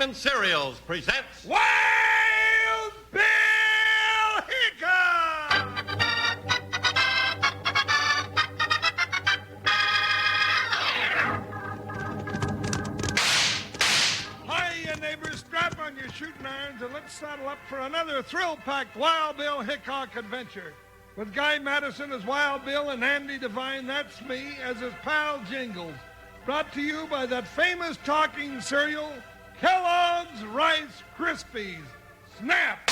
Entertainment Cereals presents Wild Bill Hickok! Hiya, neighbors. Strap on your shooting irons and let's saddle up for another thrill-packed Wild Bill Hickok adventure. With Guy Madison as Wild Bill and Andy Devine, that's me, as his pal Jingles. Brought to you by that famous talking cereal, Kellogg's Rice Krispies. Snap,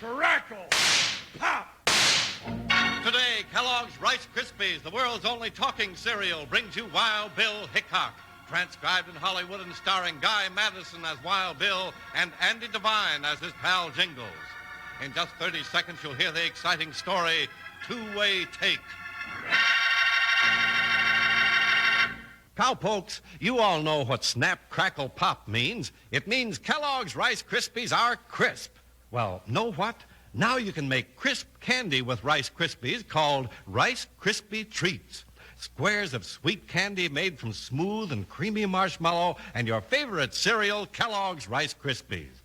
crackle, pop. Today, Kellogg's Rice Krispies, the world's only talking cereal, brings you Wild Bill Hickok, transcribed in Hollywood and starring Guy Madison as Wild Bill and Andy Devine as his pal Jingles. In just 30 seconds, you'll hear the exciting story, Two-Way Take. Cowpokes, you all know what Snap, Crackle, Pop means. It means Kellogg's Rice Krispies are crisp. Well, know what? Now you can make crisp candy with Rice Krispies called Rice Krispie Treats. Squares of sweet candy made from smooth and creamy marshmallow and your favorite cereal, Kellogg's Rice Krispies.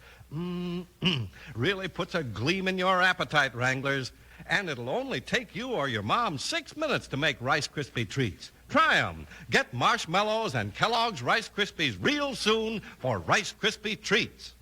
Really puts a gleam in your appetite, Wranglers. And it'll only take you or your mom 6 minutes to make Rice Krispie Treats. Try 'em. Get marshmallows and Kellogg's Rice Krispies real soon for Rice Krispie Treats.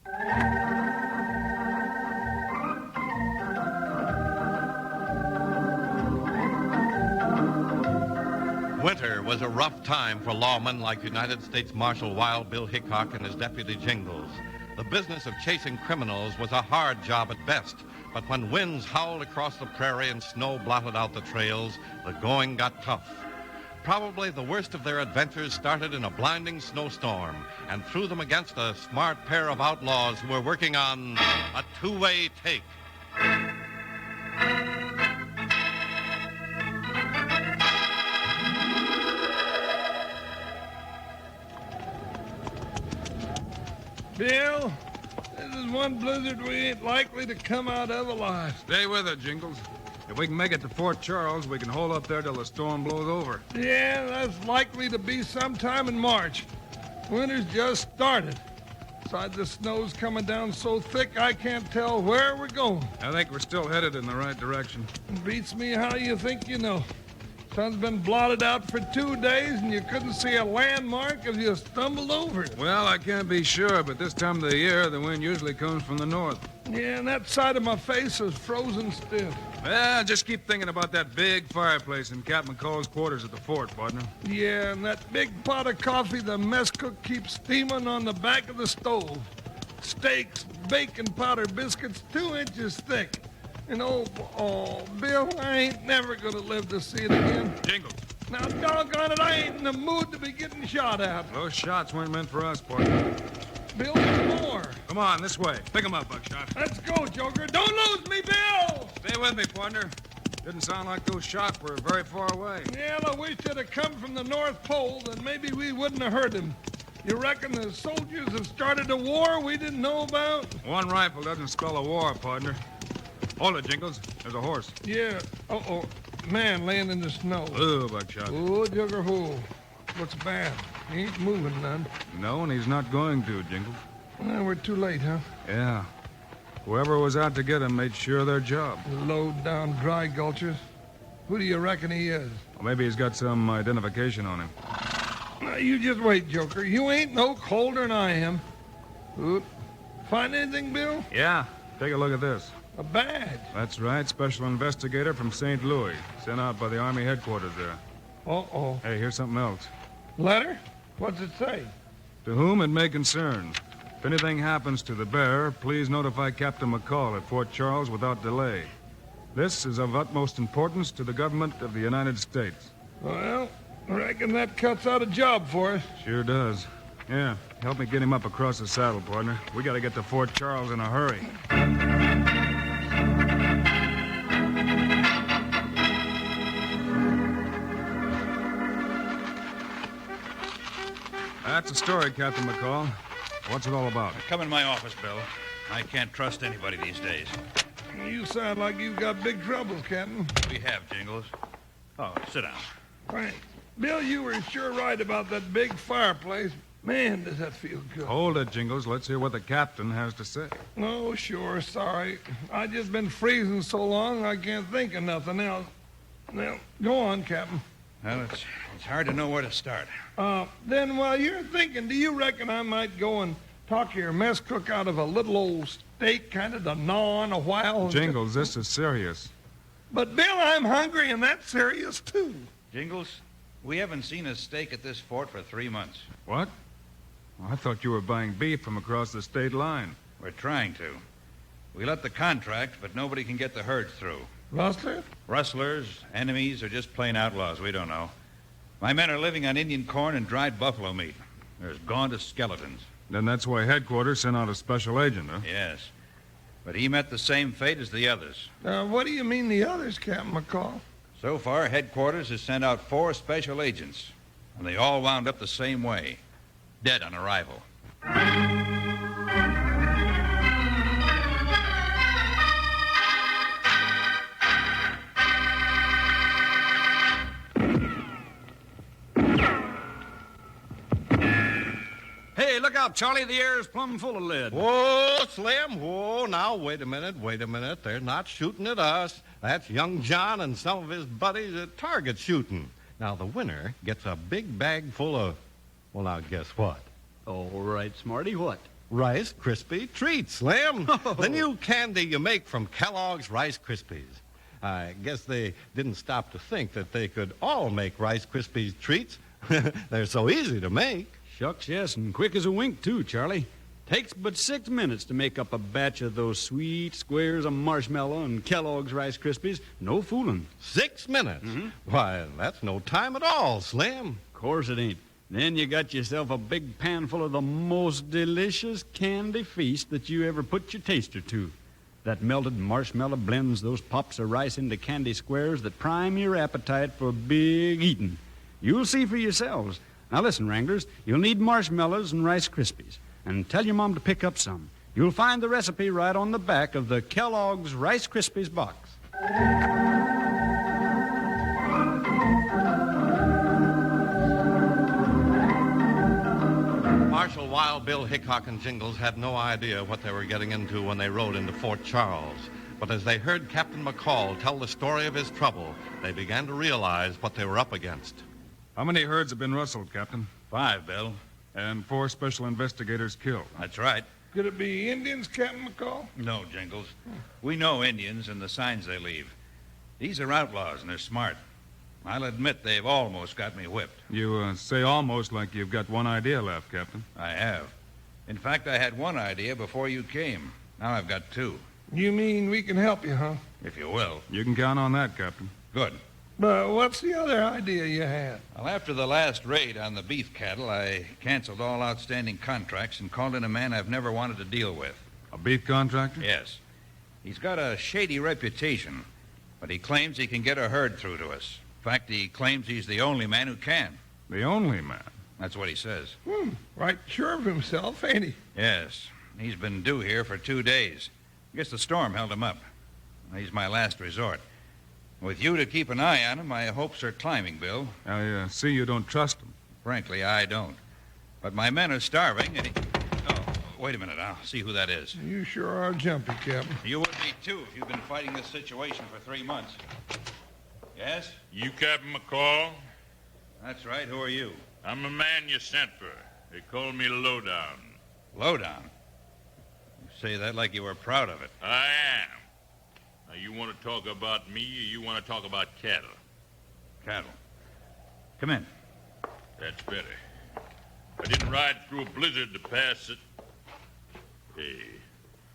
Winter was a rough time for lawmen like United States Marshal Wild Bill Hickok and his deputy Jingles. The business of chasing criminals was a hard job at best, but when winds howled across the prairie and snow blotted out the trails, the going got tough. Probably the worst of their adventures started in a blinding snowstorm and threw them against a smart pair of outlaws who were working on a two-way take. Bill, this is one blizzard we ain't likely to come out of alive. Stay with it, Jingles. If we can make it to Fort Charles, we can hold up there till the storm blows over. Yeah, that's likely to be sometime in March. Winter's just started. Besides, the snow's coming down so thick I can't tell where we're going. I think we're still headed in the right direction. It beats me how you think you know. Sun's been blotted out for 2 days, and you couldn't see a landmark if you stumbled over it. Well, I can't be sure, but this time of the year, the wind usually comes from the north. Yeah, and that side of my face is frozen stiff. Well, just keep thinking about that big fireplace in Captain McCall's quarters at the fort, partner. Yeah, and that big pot of coffee the mess cook keeps steaming on the back of the stove. Steaks, bacon powder biscuits 2 inches thick. And oh, Bill, I ain't never gonna live to see it again. Jingles. Now, doggone it, I ain't in the mood to be getting shot at. Those shots weren't meant for us, partner. Bill, there's more. Come on, this way. Pick 'em up, Buckshot. Let's go, Joker. Don't lose me, Bill! Stay with me, partner. Didn't sound like those shots were very far away. Yeah, I wish they'd have come from the North Pole, then maybe we wouldn't have heard them. You reckon the soldiers have started a war we didn't know about? One rifle doesn't spell a war, partner. Hold it, Jingles. There's a horse. Yeah. Uh-oh. Man laying in the snow. Oh, Buckshot. Oh, Joker, who? Looks bad. He ain't moving none. No, and he's not going to, Jingles. Well, we're too late, huh? Yeah. Whoever was out to get him made sure of their job. Low-down dry gulchers. Who do you reckon he is? Well, maybe he's got some identification on him. Now, you just wait, Joker. You ain't no colder than I am. Oop. Find anything, Bill? Yeah. Take a look at this. A badge. That's right. Special investigator from St. Louis. Sent out by the Army headquarters there. Uh-oh. Hey, here's something else. Letter? What's it say? To whom it may concern. If anything happens to the bearer, please notify Captain McCall at Fort Charles without delay. This is of utmost importance to the government of the United States. Well, I reckon that cuts out a job for us. Sure does. Yeah, help me get him up across the saddle, partner. We gotta get to Fort Charles in a hurry. That's the story, Captain McCall. What's it all about? Come in my office, Bill. I can't trust anybody these days. You sound like you've got big troubles, Captain. We have, Jingles. Oh, sit down. Thanks. Bill, you were sure right about that big fireplace. Man, does that feel good. Hold it, Jingles. Let's hear what the captain has to say. Oh, sure, sorry. I just been freezing so long I can't think of nothing else. Now, go on, Captain. Well, it's hard to know where to start. Then while you're thinking, do you reckon I might go and talk your mess cook out of a little old steak kind of to gnaw on a while? Jingles, this is serious. But, Bill, I'm hungry, and that's serious, too. Jingles, we haven't seen a steak at this fort for 3 months. What? Well, I thought you were buying beef from across the state line. We're trying to. We let the contract, but nobody can get the herds through. Rustler? Rustlers, enemies, or just plain outlaws, we don't know. My men are living on Indian corn and dried buffalo meat. They're as gaunt as skeletons. Then that's why headquarters sent out a special agent, huh? Yes. But he met the same fate as the others. What do you mean the others, Captain McCall? So far, headquarters has sent out 4 special agents, and they all wound up the same way. Dead on arrival. Hey, look out, Charlie. The air's plumb full of lead. Whoa, Slim. Whoa, now, wait a minute. They're not shooting at us. That's young John and some of his buddies at target shooting. Now, the winner gets a big bag full of, well, now, guess what? All right, Smarty, what? Rice Krispie treats, Slim. The new candy you make from Kellogg's Rice Krispies. I guess they didn't stop to think that they could all make Rice Krispies treats. They're so easy to make. Shucks, yes, and quick as a wink, too, Charlie. Takes but 6 minutes to make up a batch of those sweet squares of marshmallow and Kellogg's Rice Krispies. No fooling. 6 minutes? Mm-hmm. Why, that's no time at all, Slim. Of course it ain't. Then you got yourself a big pan full of the most delicious candy feast that you ever put your taster to. That melted marshmallow blends those pops of rice into candy squares that prime your appetite for big eating. You'll see for yourselves. Now listen, Wranglers, you'll need marshmallows and Rice Krispies. And tell your mom to pick up some. You'll find the recipe right on the back of the Kellogg's Rice Krispies box. Marshal Wild Bill Hickok and Jingles had no idea what they were getting into when they rode into Fort Charles. But as they heard Captain McCall tell the story of his trouble, they began to realize what they were up against. How many herds have been rustled, Captain? 5, Bill. And 4 special investigators killed. That's right. Could it be Indians, Captain McCall? No, Jingles. We know Indians and the signs they leave. These are outlaws, and they're smart. I'll admit they've almost got me whipped. You say almost like you've got one idea left, Captain. I have. In fact, I had one idea before you came. Now I've got 2. You mean we can help you, huh? If you will. You can count on that, Captain. Good. But what's the other idea you had? Well, after the last raid on the beef cattle, I canceled all outstanding contracts and called in a man I've never wanted to deal with. A beef contractor? Yes. He's got a shady reputation, but he claims he can get a herd through to us. In fact, he claims he's the only man who can. The only man? That's what he says. Right sure of himself, ain't he? Yes. He's been due here for 2 days. I guess the storm held him up. He's my last resort. With you to keep an eye on him, my hopes are climbing, Bill. I see you don't trust him. Frankly, I don't. But my men are starving, and Oh, wait a minute. I'll see who that is. You sure are jumpy, Captain. You would be, too, if you've been fighting this situation for 3 months. Yes? You Captain McCall? That's right. Who are you? I'm a man you sent for. They call me Lowdown. Lowdown. You say that like you were proud of it. I am. Now, you want to talk about me, or you want to talk about cattle? Cattle. Come in. That's better. I didn't ride through a blizzard to pass it. Hey,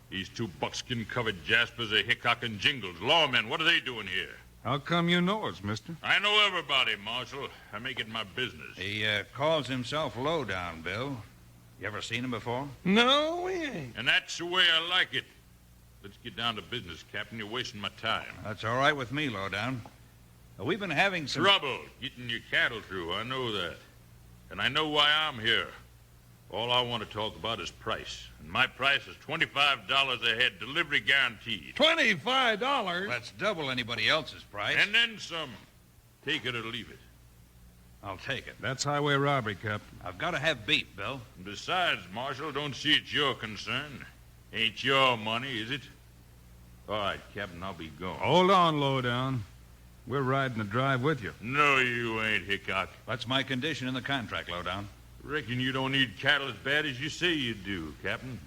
these 2 buckskin-covered jaspers are Hickok and Jingles. Lawmen, what are they doing here? How come you know us, mister? I know everybody, Marshal. I make it my business. He calls himself Lowdown, Bill. You ever seen him before? No, we ain't. And that's the way I like it. Let's get down to business, Captain. You're wasting my time. That's all right with me, Lowdown. We've been having some... Trouble getting your cattle through. I know that. And I know why I'm here. All I want to talk about is price. And my price is $25 a head, delivery guaranteed. $25? That's double anybody else's price. And then some. Take it or leave it. I'll take it. That's highway robbery, Cap. I've got to have beat, Bill. Besides, Marshal, don't see it's your concern. Ain't your money, is it? All right, Captain, I'll be going. Hold on, Lowdown. We're riding the drive with you. No, you ain't, Hickok. That's my condition in the contract, Lowdown. Reckon you don't need cattle as bad as you say you do, Captain.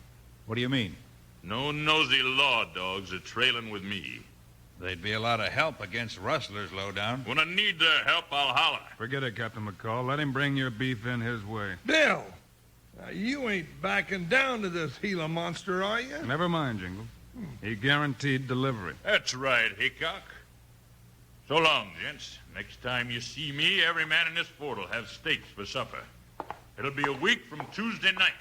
What do you mean? No nosy law dogs are trailing with me. They'd be a lot of help against rustlers, Lowdown. When I need their help, I'll holler. Forget it, Captain McCall. Let him bring your beef in his way. Bill, now, you ain't backing down to this Gila monster, are you? Never mind, Jingles. He guaranteed delivery. That's right, Hickok. So long, gents. Next time you see me, every man in this fort will have steaks for supper. It'll be a week from Tuesday night.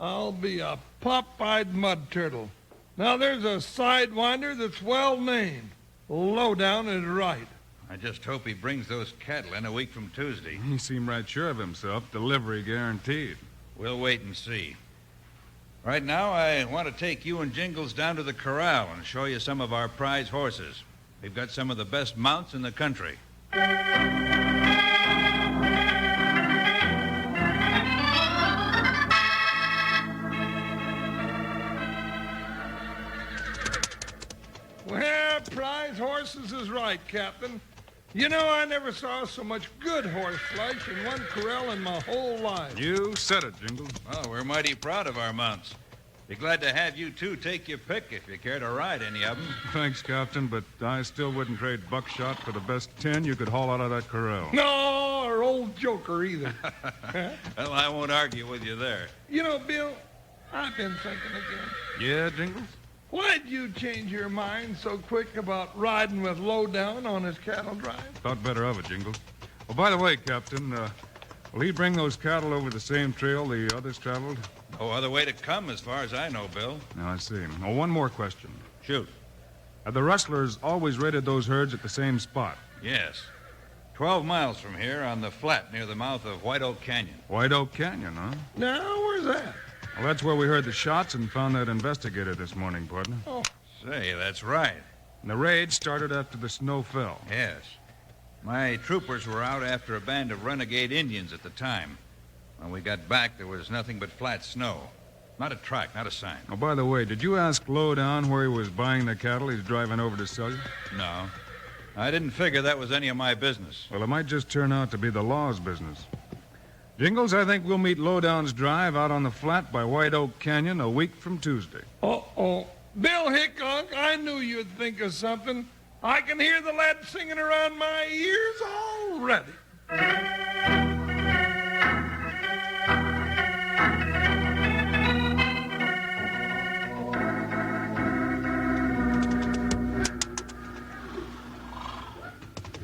I'll be a pop-eyed mud turtle. Now, there's a sidewinder that's well named. Lowdown is right. I just hope he brings those cattle in a week from Tuesday. He seemed right sure of himself. Delivery guaranteed. We'll wait and see. Right now, I want to take you and Jingles down to the corral and show you some of our prize horses. We've got some of the best mounts in the country. Well, prize horses is right, Captain. You know, I never saw so much good horse flesh in one corral in my whole life. You said it, Jingles. Well, we're mighty proud of our mounts. Be glad to have you two take your pick if you care to ride any of them. Thanks, Captain, but I still wouldn't trade buckshot for the best 10 you could haul out of that corral. No, or old Joker either. Well, I won't argue with you there. You know, Bill, I've been thinking again. Yeah, Jingles? Why'd you change your mind so quick about riding with Lowdown on his cattle drive? Thought better of it, Jingles. Oh, by the way, Captain, will he bring those cattle over the same trail the others traveled? No other way to come, as far as I know, Bill. Now, I see. Oh, one more question. Shoot. Have the rustlers always raided those herds at the same spot? Yes. 12 miles from here on the flat near the mouth of White Oak Canyon. White Oak Canyon, huh? Now, where's that? Well, that's where we heard the shots and found that investigator this morning, partner. Oh, Say, that's right. And the raid started after the snow fell. Yes. My troopers were out after a band of renegade Indians at the time. When we got back, there was nothing but flat snow. Not a track, not a sign. Oh, by the way, did you ask Lowdown where he was buying the cattle he's driving over to sell you? No. I didn't figure that was any of my business. Well, it might just turn out to be the law's business. Jingles, I think we'll meet Lowdown's drive out on the flat by White Oak Canyon a week from Tuesday. uh-oh. Bill Hickok, I knew you'd think of something. I can hear the lad singing around my ears already.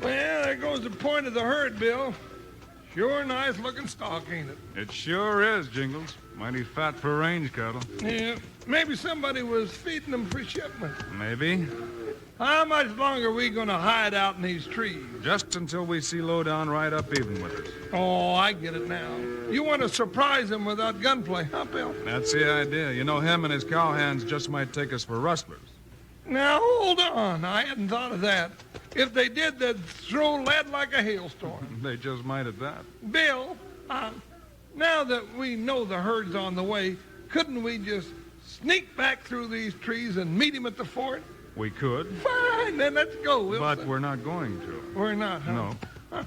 Well, there goes the point of the herd, Bill. Sure nice looking stock, ain't it? It sure is, Jingles. Mighty fat for range cattle. Yeah, maybe somebody was feeding them for shipment. Maybe. How much longer are we going to hide out in these trees? Just until we see Lowdown right up even with us. Oh, I get it now. You want to surprise him without gunplay, huh, Bill? That's the idea. You know, him and his cowhands just might take us for rustlers. Now, hold on. I hadn't thought of that. If they did, they'd throw lead like a hailstorm. They just might at that. Bill, now that we know the herd's on the way, couldn't we just sneak back through these trees and meet him at the fort? We could, Fine, then let's go, Wilson. but we're not going to. We're not, huh? No. Huh.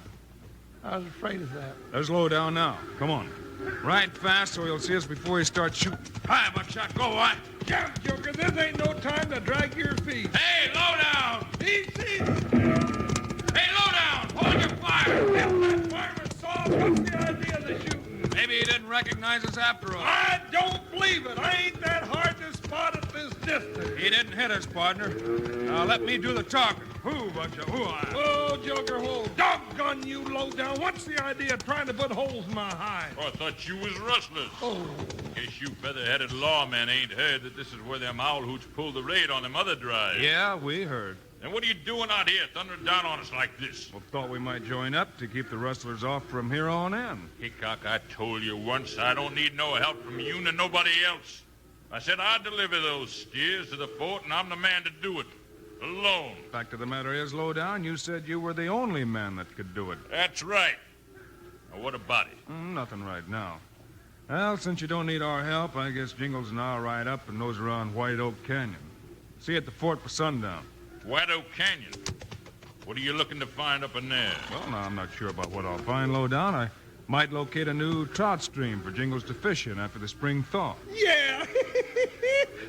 I was afraid of that. There's Lowdown now. Come on. Ride fast so he'll see us before he starts shooting. Hi, Buckshot, go on. Jump, Joker. This ain't no time to drag your feet. Hey, Lowdown! Easy. Hey, Lowdown! Hold your fire! That fireman's soft. What's the idea of the shooting? Maybe he didn't recognize us after all. I don't believe it. I ain't that hard to spot at this distance. He didn't hit us, partner. Now let me do the talking. Who, bunch of who I? Whoa, Joker, whoa. Doggone you, low down. What's the idea of trying to put holes in my hide? Oh, I thought you was rustlers. Oh, Guess you feather-headed lawmen ain't heard that this is where them owl hoots pulled the raid on them other drives. Yeah, we heard. And what are you doing out here thundering down on us like this? Well, thought we might join up to keep the rustlers off from here on in. Hickok, I told you once I don't need no help from you nor nobody else. I said I'd deliver those steers to the fort, and I'm the man to do it. Alone. Fact of the matter is, Lowdown, you said you were the only man that could do it. That's right. Now, what about it? Nothing right now. Well, since you don't need our help, I guess Jingles and I'll ride up and nose around White Oak Canyon. See you at the fort for sundown. White Oak Canyon. What are you looking to find up in there? Well, now, I'm not sure about what I'll find low down. I might locate a new trout stream for Jingles to fish in after the spring thaw. Yeah,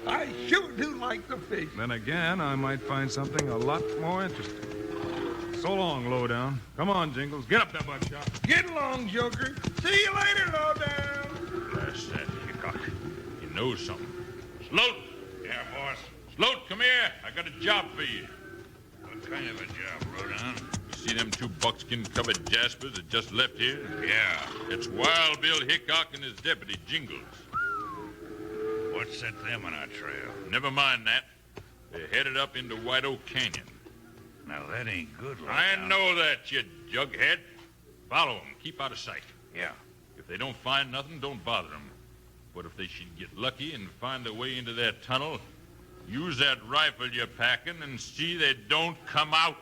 I sure do like to fish. Then again, I might find something a lot more interesting. So long, Lowdown. Come on, Jingles. Get up there, buckshot. Get along, Joker. See you later, Lowdown. That's that, Hickok. You know something. Sloat! Yeah, boss. Sloat, come here. I got a job for you. What kind of a job, Lowdown? You see them two buckskin-covered jaspers that just left here? Yeah. It's Wild Bill Hickok and his deputy, Jingles. What set them on our trail? Never mind that. They're headed up into White Oak Canyon. Now, that ain't good, Lowdown. I know that, you jughead. Follow them. Keep out of sight. Yeah. If they don't find nothing, don't bother them. But if they should get lucky and find their way into their tunnel, use that rifle you're packing and see they don't come out.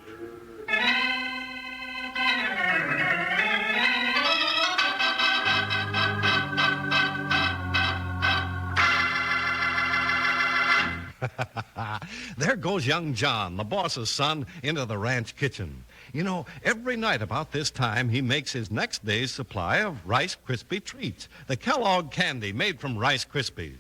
There goes young John, the boss's son, into the ranch kitchen. You know, every night about this time, he makes his next day's supply of Rice Krispie treats, the Kellogg candy made from Rice Krispies.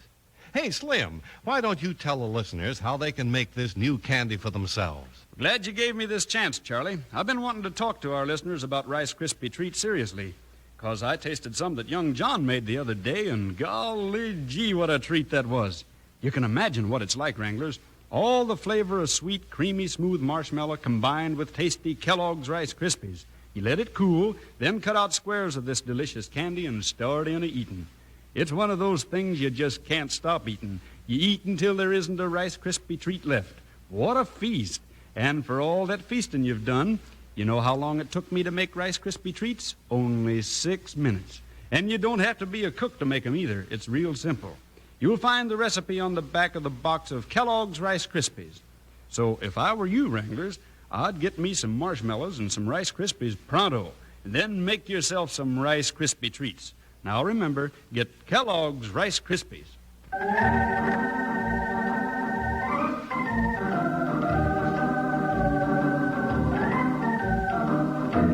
Hey, Slim, why don't you tell the listeners how they can make this new candy for themselves? Glad you gave me this chance, Charlie. I've been wanting to talk to our listeners about Rice Krispie treats seriously, 'cause I tasted some that young John made the other day, and golly gee, what a treat that was. You can imagine what it's like, Wranglers. All the flavor of sweet, creamy, smooth marshmallow combined with tasty Kellogg's Rice Krispies. You let it cool, then cut out squares of this delicious candy and start in a-eatin'. It's one of those things you just can't stop eating. You eat until there isn't a Rice Krispie treat left. What a feast. And for all that feasting you've done, you know how long it took me to make Rice Krispie treats? Only 6 minutes. And you don't have to be a cook to make them either. It's real simple. You'll find the recipe on the back of the box of Kellogg's Rice Krispies. So if I were you, Wranglers, I'd get me some marshmallows and some Rice Krispies pronto, and then make yourself some Rice Krispie treats. Now remember, get Kellogg's Rice Krispies.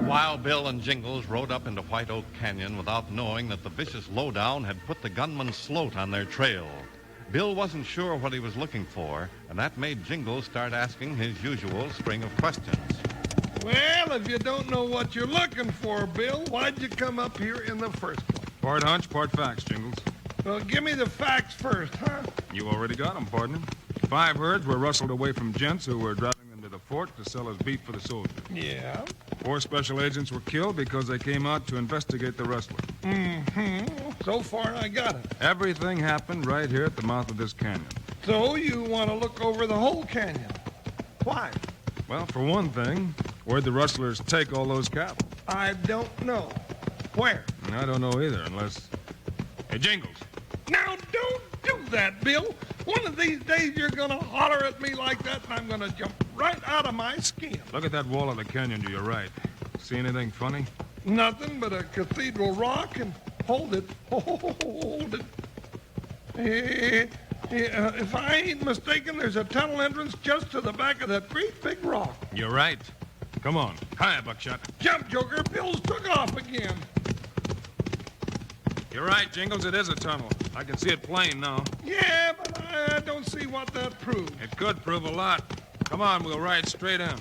Wild Bill and Jingles rode up into White Oak Canyon without knowing that the vicious Lowdown had put the gunman Sloat on their trail. Bill wasn't sure what he was looking for, and that made Jingles start asking his usual string of questions. Well, if you don't know what you're looking for, Bill, why'd you come up here in the first place? Part hunch, part facts, Jingles. Well, give me the facts first, huh? You already got 'em, partner. 5 herds were rustled away from gents who were driving them to the fort to sell as beef for the soldiers. Yeah. 4 special agents were killed because they came out to investigate the rustler. So far, I got it. Everything happened right here at the mouth of this canyon. So you want to look over the whole canyon. Why? Well, for one thing, where'd the rustlers take all those cattle? I don't know. Where? I don't know either, unless... Hey, Jingles. Now, don't do that, Bill. One of these days you're going to holler at me like that, and I'm going to jump right out of my skin. Look at that wall of the canyon to your right. See anything funny? Nothing but a cathedral rock, and hold it. Hold it. If I ain't mistaken, there's a tunnel entrance just to the back of that great big rock. You're right. Come on. Hi, Buckshot. Jump, Joker. Bill's took off again. You're right, Jingles. It is a tunnel. I can see it plain now. Yeah, but I don't see what that proves. It could prove a lot. Come on, we'll ride straight in.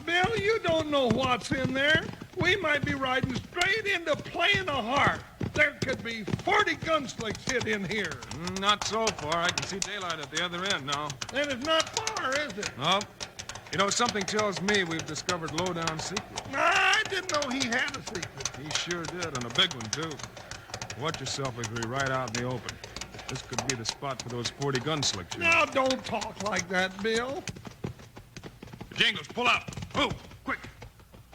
Bill, you don't know what's in there. We might be riding straight into playing a harp. There could be 40 gunslicks hid in here. Not so far. I can see daylight at the other end now. And it's not far, is it? No. You know, something tells me we've discovered Lowdown's secret. I didn't know he had a secret. He sure did, and a big one, too. Watch yourself as we ride out in the open. This could be the spot for those 40 gunslicks. You know. Now, don't talk like that, Bill. Jingles, pull up. Whoa, quick.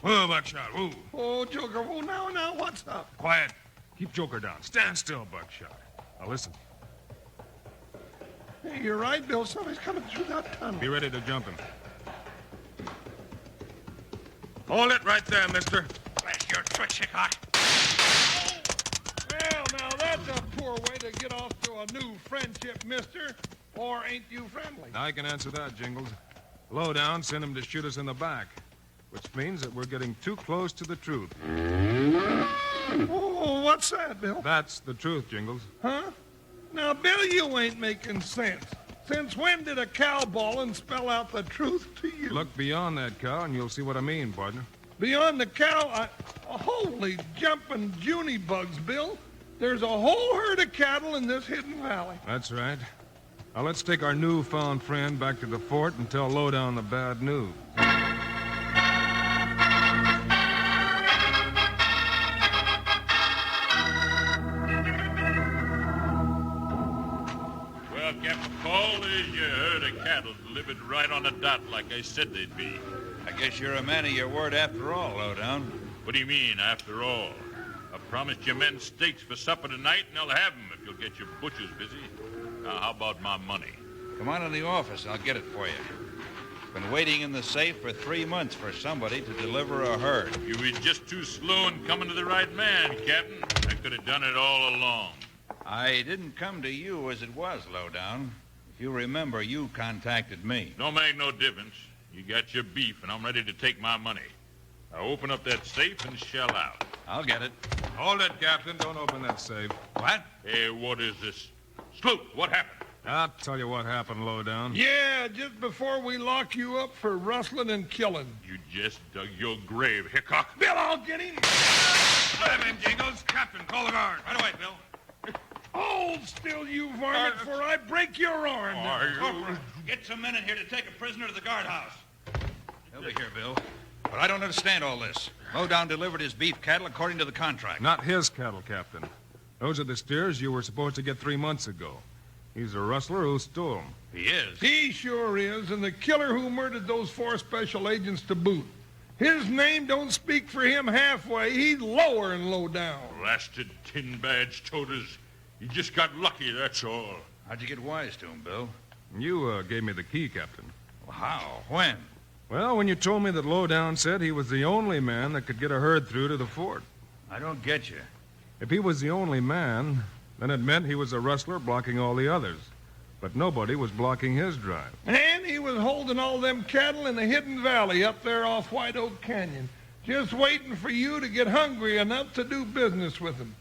Whoa, Buckshot, whoa. Oh, Joker, oh, now, what's up? Quiet. Keep Joker down. Stand still, Buckshot. Now, listen. Hey, you're right, Bill. Somebody's coming through that tunnel. Be ready to jump him. Hold it right there, mister. Bless your tricks, Hickok. Well, now that's a poor way to get off to a new friendship, mister. Or ain't you friendly? I can answer that, Jingles. Lowdown sent him to shoot us in the back, which means that we're getting too close to the truth. Oh, what's that, Bill? That's the truth, Jingles. Huh? Now, Bill, you ain't making sense. Since when did a cow bawling spell out the truth to you? Look beyond that cow and you'll see what I mean, partner. Beyond the cow, holy jumping Junie bugs, Bill. There's a whole herd of cattle in this hidden valley. That's right. Now let's take our newfound friend back to the fort and tell Lowdown the bad news. Well, Captain Paul, there's your herd of cattle delivered right on the dot like I said they'd be. I guess you're a man of your word after all, Lowdown. What do you mean, after all? I promised your men steaks for supper tonight, and they'll have them if you'll get your butchers busy. Now, how about my money? Come on in the office. I'll get it for you. Been waiting in the safe for 3 months for somebody to deliver a herd. You were just too slow in coming to the right man, Captain. I could have done it all along. I didn't come to you as it was, Lowdown. If you remember, you contacted me. Don't make no difference. You got your beef, and I'm ready to take my money. Now open up that safe and shell out. I'll get it. Hold it, Captain. Don't open that safe. What? Hey, what is this? Sloop, what happened? I'll tell you what happened, Lowdown. Yeah, just before we lock you up for rustling and killing. You just dug your grave, Hickok. Bill, I'll get him. Let him, Jingles. Captain, call the guard. Right away, Bill. Hold still, you varmint, before I break your arm. Are you? Get some men in here to take a prisoner to the guardhouse. He'll be here, Bill. But I don't understand all this. Lowdown delivered his beef cattle according to the contract. Not his cattle, Captain. Those are the steers you were supposed to get 3 months ago. He's a rustler who stole them. He is. He sure is, and the killer who murdered those 4 special agents to boot. His name don't speak for him halfway. He's lower and low down. Blasted tin badge toters. You just got lucky, that's all. How'd you get wise to him, Bill? You gave me the key, Captain. Well, how? When? Well, when you told me that Lowdown said he was the only man that could get a herd through to the fort. I don't get you. If he was the only man, then it meant he was a rustler blocking all the others. But nobody was blocking his drive. And he was holding all them cattle in the hidden valley up there off White Oak Canyon, just waiting for you to get hungry enough to do business with him.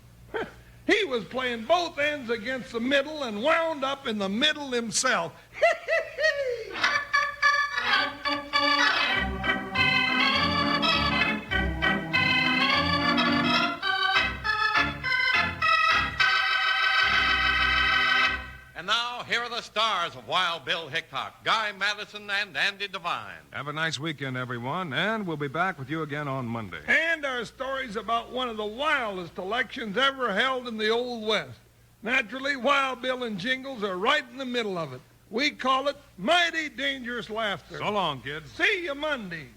He was playing both ends against the middle and wound up in the middle himself. And now, here are the stars of Wild Bill Hickok, Guy Madison, and Andy Devine. Have a nice weekend, everyone, and we'll be back with you again on Monday. And our stories about one of the wildest elections ever held in the Old West. Naturally, Wild Bill and Jingles are right in the middle of it. We call it mighty dangerous laughter. So long, kids. See you Monday.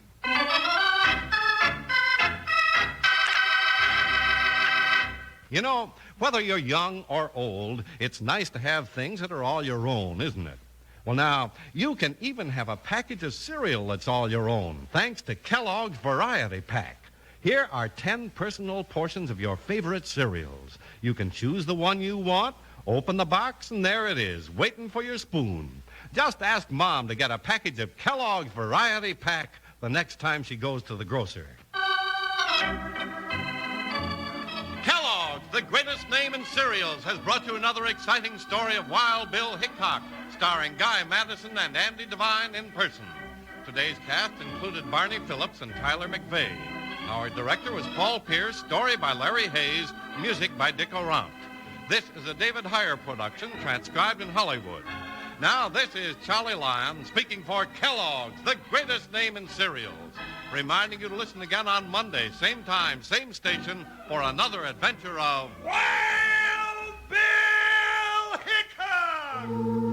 You know, whether you're young or old, it's nice to have things that are all your own, isn't it? Well, now, you can even have a package of cereal that's all your own, thanks to Kellogg's Variety Pack. Here are 10 personal portions of your favorite cereals. You can choose the one you want, open the box, and there it is, waiting for your spoon. Just ask Mom to get a package of Kellogg's Variety Pack the next time she goes to the grocer. Kellogg's, the greatest name in cereals, has brought you another exciting story of Wild Bill Hickok, starring Guy Madison and Andy Devine in person. Today's cast included Barney Phillips and Tyler McVeigh. Our director was Paul Pierce, story by Larry Hayes, music by Dick Orant. This is a David Heyer production, transcribed in Hollywood. Now, this is Charlie Lyon speaking for Kellogg's, the greatest name in cereals, reminding you to listen again on Monday, same time, same station, for another adventure of Wild Bill Hickok!